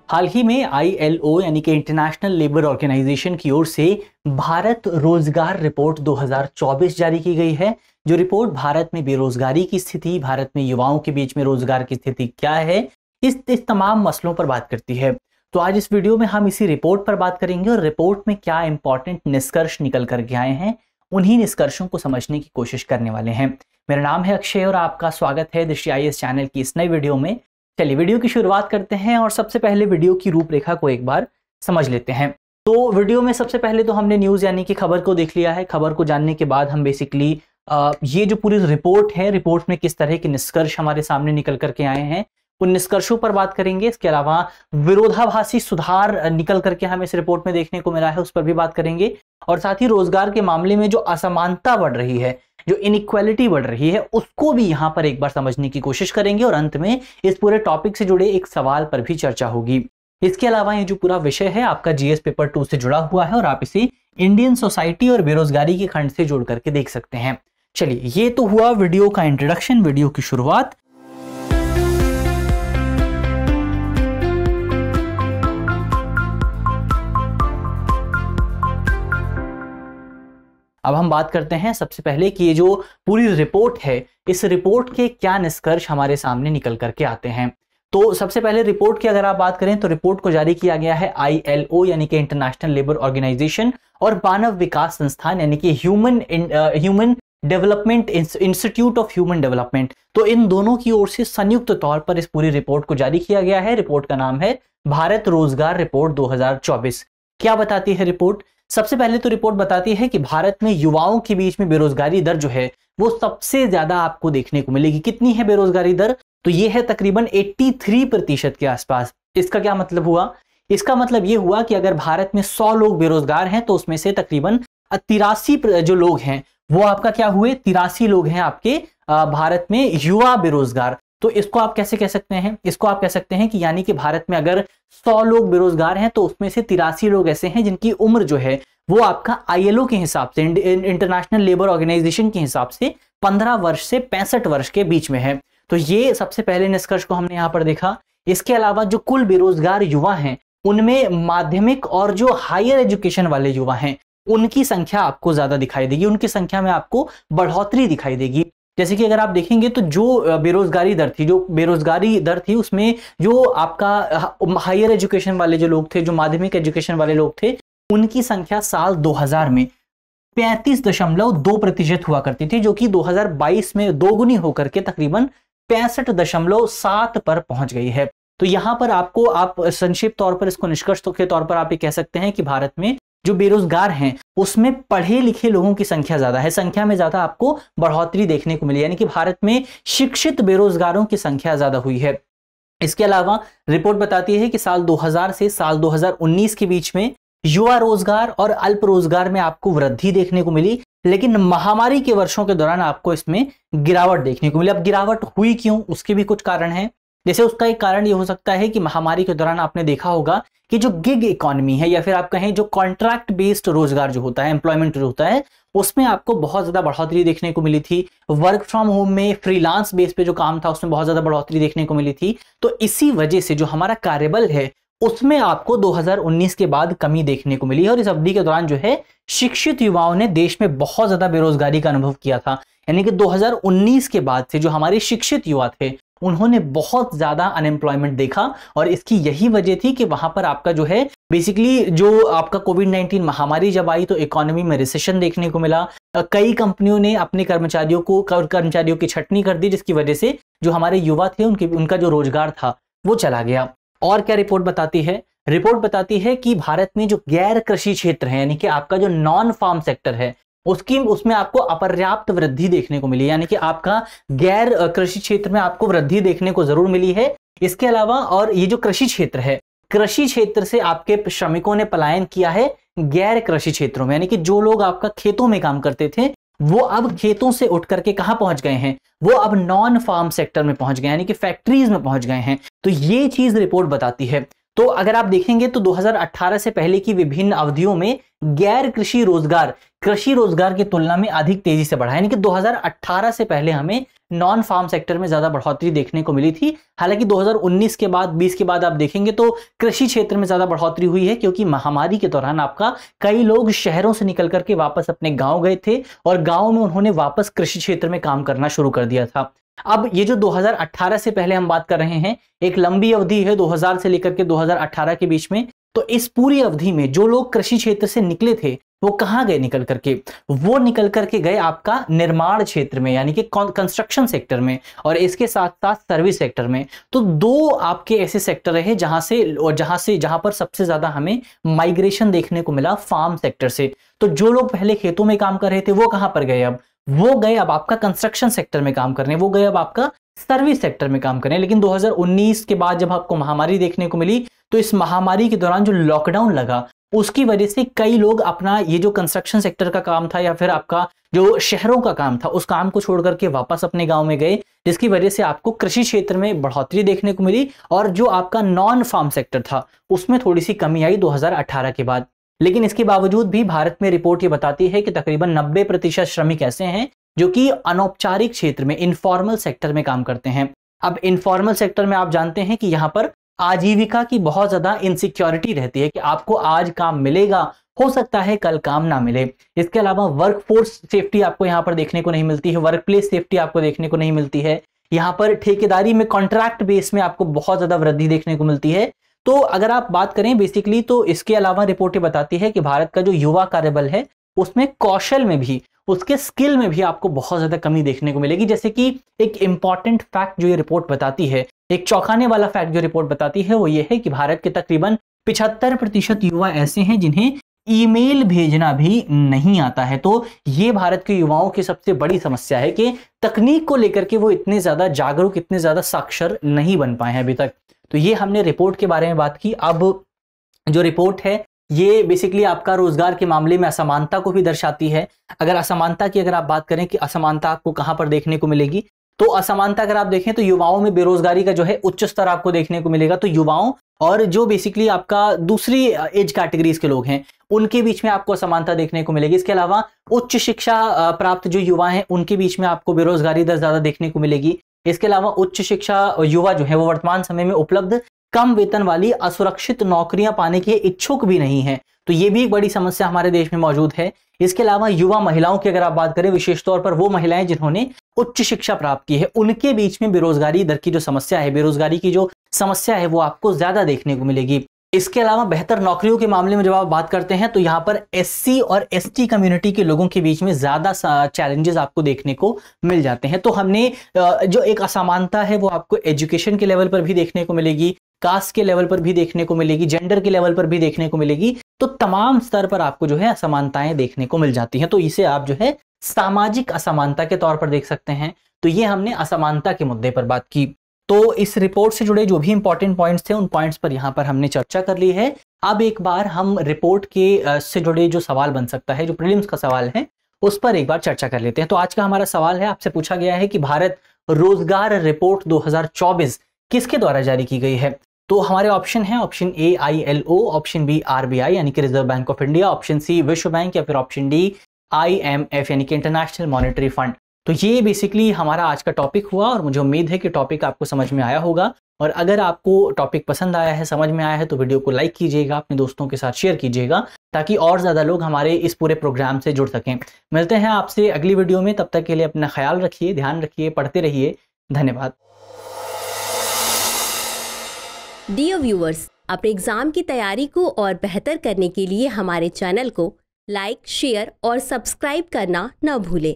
हाल ही में ILO यानी कि इंटरनेशनल लेबर ऑर्गेनाइजेशन की ओर से भारत रोजगार रिपोर्ट 2024 जारी की गई है। जो रिपोर्ट भारत में बेरोजगारी की स्थिति, भारत में युवाओं के बीच में रोजगार की स्थिति क्या है, इस तमाम मसलों पर बात करती है। तो आज इस वीडियो में हम इसी रिपोर्ट पर बात करेंगे और रिपोर्ट में क्या इंपॉर्टेंट निष्कर्ष निकल करके आए हैं, उन्हीं निष्कर्षों को समझने की कोशिश करने वाले हैं। मेरा नाम है अक्षय और आपका स्वागत है दृष्टि IAS चैनल की इस नई वीडियो में। चलिए वीडियो की शुरुआत करते हैं और सबसे पहले वीडियो की रूपरेखा को एक बार समझ लेते हैं। तो वीडियो में सबसे पहले तो हमने न्यूज़ यानी कि खबर को देख लिया है। खबर को जानने के बाद हम बेसिकली ये जो पूरी रिपोर्ट है, रिपोर्ट में किस तरह के निष्कर्ष हमारे सामने निकल करके आए हैं, उन निष्कर्षों पर बात करेंगे। इसके अलावा विरोधाभासी सुधार निकल करके हमें इस रिपोर्ट में देखने को मिला है, उस पर भी बात करेंगे। और साथ ही रोजगार के मामले में जो असमानता बढ़ रही है, जो इनइक्वालिटी बढ़ रही है, उसको भी यहां पर एक बार समझने की कोशिश करेंगे। और अंत में इस पूरे टॉपिक से जुड़े एक सवाल पर भी चर्चा होगी। इसके अलावा ये जो पूरा विषय है आपका GS पेपर 2 से जुड़ा हुआ है और आप इसे इंडियन सोसाइटी और बेरोजगारी के खंड से जोड़ करके देख सकते हैं। चलिए, ये तो हुआ वीडियो का इंट्रोडक्शन, वीडियो की शुरुआत। अब हम बात करते हैं सबसे पहले कि ये जो पूरी रिपोर्ट है, इस रिपोर्ट के क्या निष्कर्ष हमारे सामने निकल करके आते हैं। तो सबसे पहले रिपोर्ट की अगर आप बात करें तो रिपोर्ट को जारी किया गया है ILO यानी कि इंटरनेशनल लेबर ऑर्गेनाइजेशन और मानव विकास संस्थान यानी कि human development institute of human development. तो इन दोनों की ओर से संयुक्त तौर पर इस पूरी रिपोर्ट को जारी किया गया है। रिपोर्ट का नाम है भारत रोजगार रिपोर्ट 2024। क्या बताती है रिपोर्ट? सबसे पहले तो रिपोर्ट बताती है कि भारत में युवाओं के बीच में बेरोजगारी दर जो है वो सबसे ज्यादा आपको देखने को मिलेगी। कितनी है बेरोजगारी दर? तो ये है तकरीबन 83% के आसपास। इसका क्या मतलब हुआ? इसका मतलब ये हुआ कि अगर भारत में 100 लोग बेरोजगार हैं तो उसमें से तकरीबन 83 जो लोग हैं वो आपका क्या हुए? 83 लोग हैं आपके भारत में युवा बेरोजगार। तो इसको आप कैसे कह सकते हैं? इसको आप कह सकते हैं कि यानी कि भारत में अगर 100 लोग बेरोजगार हैं तो उसमें से 83 लोग ऐसे हैं जिनकी उम्र जो है वो आपका ILO के हिसाब से, इंटरनेशनल लेबर ऑर्गेनाइजेशन के हिसाब से 15 वर्ष से 65 वर्ष के बीच में है। तो ये सबसे पहले निष्कर्ष को हमने यहाँ पर देखा। इसके अलावा जो कुल बेरोजगार युवा हैं उनमें माध्यमिक और जो हायर एजुकेशन वाले युवा हैं उनकी संख्या आपको ज्यादा दिखाई देगी, उनकी संख्या में आपको बढ़ोतरी दिखाई देगी। जैसे कि अगर आप देखेंगे तो जो बेरोजगारी दर थी उसमें जो आपका हायर एजुकेशन वाले जो लोग थे, जो माध्यमिक एजुकेशन वाले लोग थे, उनकी संख्या साल 2000 में 35.2% हुआ करती थी, जो कि 2022 में दोगुनी होकर के तकरीबन 65.7 पर पहुंच गई है। तो यहां पर आपको आप संक्षिप्त तौर पर इसको निष्कर्ष के तौर पर आप ये कह सकते हैं कि भारत में जो बेरोजगार हैं उसमें पढ़े लिखे लोगों की संख्या ज्यादा है, संख्या में ज्यादा आपको बढ़ोतरी देखने को मिली, यानी कि भारत में शिक्षित बेरोजगारों की संख्या ज्यादा हुई है। इसके अलावा रिपोर्ट बताती है कि साल 2000 से साल 2019 के बीच में युवा रोजगार और अल्प रोजगार में आपको वृद्धि देखने को मिली, लेकिन महामारी के वर्षों के दौरान आपको इसमें गिरावट देखने को मिली। अब गिरावट हुई क्यों, उसके भी कुछ कारण हैं। जैसे उसका एक कारण ये हो सकता है कि महामारी के दौरान आपने देखा होगा कि जो गिग इकोनॉमी है या फिर आप कहें जो कॉन्ट्रैक्ट बेस्ड रोजगार जो होता है, एम्प्लॉयमेंट जो होता है, उसमें आपको बहुत ज्यादा बढ़ोतरी देखने को मिली थी। वर्क फ्रॉम होम में फ्रीलांस बेस पे जो काम था उसमें बहुत ज्यादा बढ़ोतरी देखने को मिली थी। तो इसी वजह से जो हमारा कार्यबल है उसमें आपको 2019 के बाद कमी देखने को मिली है। और इस अवधि के दौरान जो है शिक्षित युवाओं ने देश में बहुत ज्यादा बेरोजगारी का अनुभव किया था, यानी कि 2019 के बाद से जो हमारे शिक्षित युवा थे उन्होंने बहुत ज्यादा अनएम्प्लॉयमेंट देखा। और इसकी यही वजह थी कि वहां पर आपका जो है बेसिकली जो आपका कोविड-19 महामारी जब आई तो इकोनॉमी में रिसेशन देखने को मिला। कई कंपनियों ने अपने कर्मचारियों की छटनी कर दी, जिसकी वजह से जो हमारे युवा थे उनका जो रोजगार था वो चला गया। और क्या रिपोर्ट बताती है? रिपोर्ट बताती है कि भारत में जो गैर कृषि क्षेत्र है, यानी कि आपका जो नॉन फार्म सेक्टर है, उसमें आपको अपर्याप्त वृद्धि देखने को मिली, यानी कि आपका गैर कृषि क्षेत्र में आपको वृद्धि देखने को जरूर मिली है। इसके अलावा और ये जो कृषि क्षेत्र है, कृषि क्षेत्र से आपके श्रमिकों ने पलायन किया है गैर कृषि क्षेत्रों में, यानी कि जो लोग आपका खेतों में काम करते थे वो अब खेतों से उठ करके कहां पहुंच गए हैं? वो अब नॉन फार्म सेक्टर में पहुंच गए, यानी कि फैक्ट्रीज में पहुंच गए हैं। तो ये चीज रिपोर्ट बताती है। तो अगर आप देखेंगे तो 2018 से पहले की विभिन्न अवधियों में गैर कृषि रोजगार कृषि रोजगार की तुलना में अधिक तेजी से बढ़ा, यानी कि 2018 से पहले हमें नॉन फार्म सेक्टर में ज्यादा बढ़ोतरी देखने को मिली थी। हालांकि 2019 के बाद 20 के बाद आप देखेंगे तो कृषि क्षेत्र में ज्यादा बढ़ोतरी हुई है, क्योंकि महामारी के दौरान आपका कई लोग शहरों से निकल करके वापस अपने गांव गए थे और गांव में उन्होंने वापस कृषि क्षेत्र में काम करना शुरू कर दिया था। अब ये जो 2018 से पहले हम बात कर रहे हैं, एक लंबी अवधि है 2000 से लेकर के 2018 के बीच में। तो इस पूरी अवधि में जो लोग कृषि क्षेत्र से निकले थे वो कहां गए निकल करके? वो निकल करके गए आपका निर्माण क्षेत्र में, यानी कि कंस्ट्रक्शन सेक्टर में, और इसके साथ साथ सर्विस सेक्टर में। तो दो आपके ऐसे सेक्टर रहे जहां पर सबसे ज्यादा हमें माइग्रेशन देखने को मिला फार्म सेक्टर से। तो जो लोग पहले खेतों में काम कर रहे थे वो कहां पर गए? अब वो गए अब आपका कंस्ट्रक्शन सेक्टर में काम करने, वो गए अब आपका सर्विस सेक्टर में काम करने। लेकिन 2019 के बाद जब आपको महामारी देखने को मिली, तो इस महामारी के दौरान जो लॉकडाउन लगा उसकी वजह से कई लोग अपना ये जो कंस्ट्रक्शन सेक्टर का काम था या फिर आपका जो शहरों का काम था उस काम को छोड़ करके वापस अपने गांव में गए, जिसकी वजह से आपको कृषि क्षेत्र में बढ़ोतरी देखने को मिली और जो आपका नॉन फार्म सेक्टर था उसमें थोड़ी सी कमी आई 2018 के बाद। लेकिन इसके बावजूद भी भारत में रिपोर्ट ये बताती है कि तकरीबन 90% श्रमिक ऐसे हैं जो कि अनौपचारिक क्षेत्र में, इनफॉर्मल सेक्टर में काम करते हैं। अब इनफॉर्मल सेक्टर में आप जानते हैं कि यहां पर आजीविका की बहुत ज्यादा इनसिक्योरिटी रहती है कि आपको आज काम मिलेगा, हो सकता है कल काम ना मिले। इसके अलावा वर्कफोर्स सेफ्टी आपको यहां पर देखने को नहीं मिलती है, वर्क प्लेस सेफ्टी आपको देखने को नहीं मिलती है। यहां पर ठेकेदारी में कॉन्ट्रैक्ट बेस में आपको बहुत ज्यादा वृद्धि देखने को मिलती है। तो अगर आप बात करें बेसिकली, तो इसके अलावा रिपोर्टें बताती है कि भारत का जो युवा कार्यबल है उसमें कौशल में भी, उसके स्किल में भी आपको बहुत ज्यादा कमी देखने को मिलेगी। जैसे कि एक इंपॉर्टेंट फैक्ट जो ये रिपोर्ट बताती है, एक चौंकाने वाला फैक्ट जो रिपोर्ट बताती है वो ये है कि भारत के तकरीबन 75% युवा ऐसे हैं जिन्हें ईमेल भेजना भी नहीं आता है। तो ये भारत के युवाओं की सबसे बड़ी समस्या है कि तकनीक को लेकर के वो इतने ज्यादा जागरूक, इतने ज्यादा साक्षर नहीं बन पाए हैं अभी तक। तो ये हमने रिपोर्ट के बारे में बात की। अब जो रिपोर्ट है ये बेसिकली आपका रोजगार के मामले में असमानता को भी दर्शाती है। अगर असमानता की अगर आप बात करें कि असमानता आपको कहां पर देखने को मिलेगी, तो असमानता अगर आप देखें तो युवाओं में बेरोजगारी का जो है उच्च स्तर आपको देखने को मिलेगा। तो युवाओं और जो बेसिकली आपका दूसरी एज कैटेगरीज के लोग हैं उनके बीच में आपको असमानता देखने को मिलेगी। इसके अलावा उच्च शिक्षा प्राप्त जो युवा हैं उनके बीच में आपको बेरोजगारी दर ज्यादा देखने को मिलेगी। इसके अलावा उच्च शिक्षा युवा जो है वो वर्तमान समय में उपलब्ध कम वेतन वाली असुरक्षित नौकरियां पाने के इच्छुक भी नहीं है। तो ये भी एक बड़ी समस्या हमारे देश में मौजूद है। इसके अलावा युवा महिलाओं की अगर आप बात करें, विशेष तौर पर वो महिलाएं जिन्होंने उच्च शिक्षा प्राप्त की है, उनके बीच में बेरोजगारी दर की जो समस्या है, बेरोजगारी की जो समस्या है वो आपको ज्यादा देखने को मिलेगी। इसके अलावा बेहतर नौकरियों के मामले में जब आप बात करते हैं तो यहाँ पर एससी और एसटी कम्युनिटी के लोगों के बीच में ज्यादा चैलेंजेस आपको देखने को मिल जाते हैं। तो हमने जो एक असमानता है वो आपको एजुकेशन के लेवल पर भी देखने को मिलेगी, कास्ट के लेवल पर भी देखने को मिलेगी, जेंडर के लेवल पर भी देखने को मिलेगी। तो तमाम स्तर पर आपको जो है असमानताएं देखने को मिल जाती हैं। तो इसे आप जो है सामाजिक असमानता के तौर पर देख सकते हैं। तो ये हमने असमानता के मुद्दे पर बात की। तो इस रिपोर्ट से जुड़े जो भी इंपॉर्टेंट पॉइंट्स थे उन पॉइंट्स पर यहाँ पर हमने चर्चा कर ली है। अब एक बार हम रिपोर्ट के से जुड़े जो सवाल बन सकता है, जो प्रीलिम्स का सवाल है, उस पर एक बार चर्चा कर लेते हैं। तो आज का हमारा सवाल है, आपसे पूछा गया है कि भारत रोजगार रिपोर्ट 2024 किसके द्वारा जारी की गई है? तो हमारे ऑप्शन है, option A ILO, option B RBI यानी कि reserve bank of India, option C विश्व बैंक, या फिर ऑप्शन डी IMF यानी कि इंटरनेशनल मॉनेटरी फंड। तो ये बेसिकली हमारा आज का टॉपिक हुआ और मुझे उम्मीद है कि टॉपिक आपको समझ में आया होगा। और अगर आपको टॉपिक पसंद आया है, समझ में आया है, तो वीडियो को लाइक कीजिएगा, अपने दोस्तों के साथ शेयर कीजिएगा ताकि और ज़्यादा लोग हमारे इस पूरे प्रोग्राम से जुड़ सकें। मिलते हैं आपसे अगली वीडियो में, तब तक के लिए अपना ख्याल रखिए, ध्यान रखिए, पढ़ते रहिए। धन्यवाद। डियर व्यूअर्स, अपने एग्जाम की तैयारी को और बेहतर करने के लिए हमारे चैनल को लाइक, शेयर और सब्सक्राइब करना न भूलें।